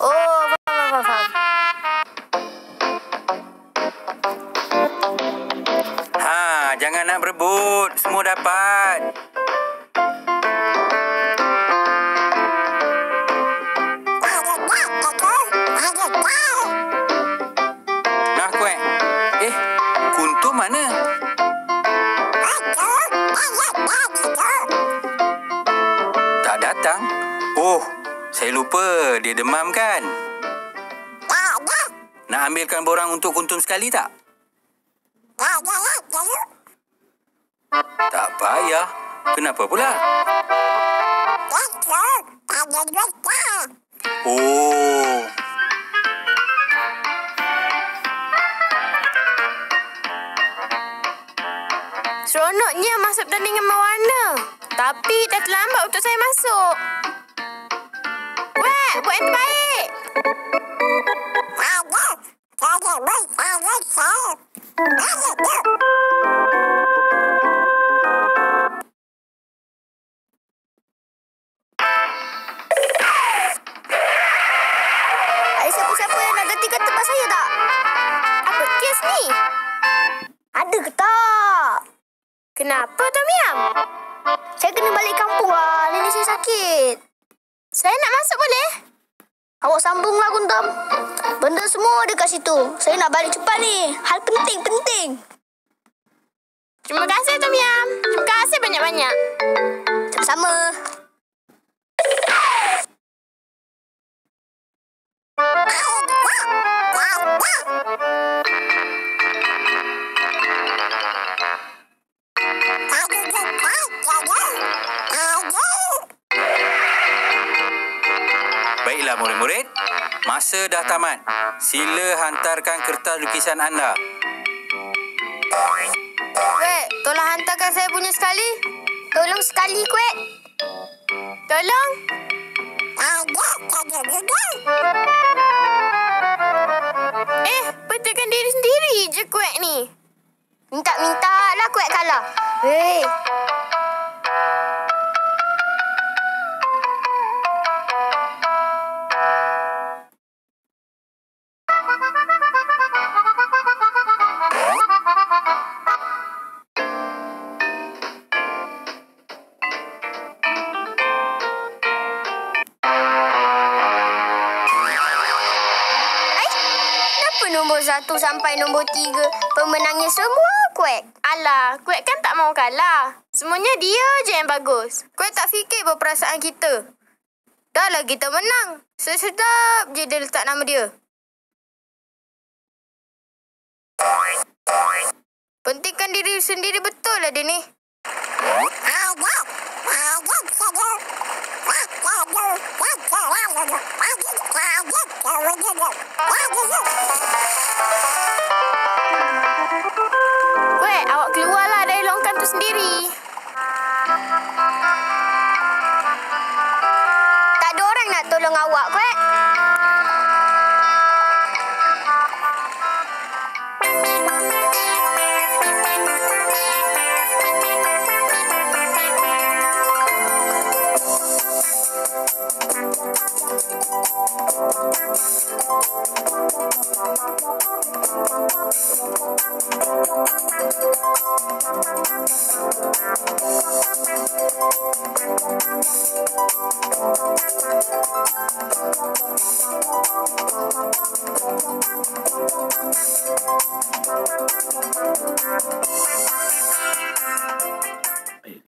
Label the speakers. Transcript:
Speaker 1: Oh, faham.
Speaker 2: Jangan nak berebut. Semua dapat. Nah, kuek. Kuntum mana? Tak datang? Oh, saya lupa. Dia demam kan? Nak ambilkan borang untuk kuntum sekali tak? Tak payah. Kenapa pula? Oh.
Speaker 1: Seronoknya masuk pertandingan mewarna. Tapi dah terlambat untuk saya masuk. Weh, buat yang terbaik. Ada siapa-siapa yang nak gantikan tempat saya tak? Apa kes ni? Ada ke tak? Kenapa, Tom Yam? Saya kena balik kampung lah. Nenek saya sakit. Saya nak masuk boleh? Awak sambunglah, Kuntum. Benda semua ada kat situ. Saya nak balik cepat ni. Hal penting. Terima kasih, Tom Yam. Terima kasih banyak-banyak. Sama-sama.
Speaker 2: Baiklah murid-murid, masa dah tamat. Sila hantarkan kertas lukisan anda.
Speaker 1: Kuek, tolong hantarkan saya punya sekali. Tolong sekali, Kuek. Tolong. Betulkan diri sendiri je Kuek ni. Minta-minta lah Kuek kalah. Hei. Nombor 1 sampai nombor 3 pemenangnya semua Kuek. Alah, Kuek kan tak mau kalah. Semuanya dia je yang bagus. Kuek tak fikir berperasaan kita. Dah lah kita menang. Sedap je dia letak nama dia. Pentingkan diri sendiri betul lah dia ni. Kuek, awak keluarlah dari longkang tu sendiri. Tak ada orang nak tolong awak, Kuek.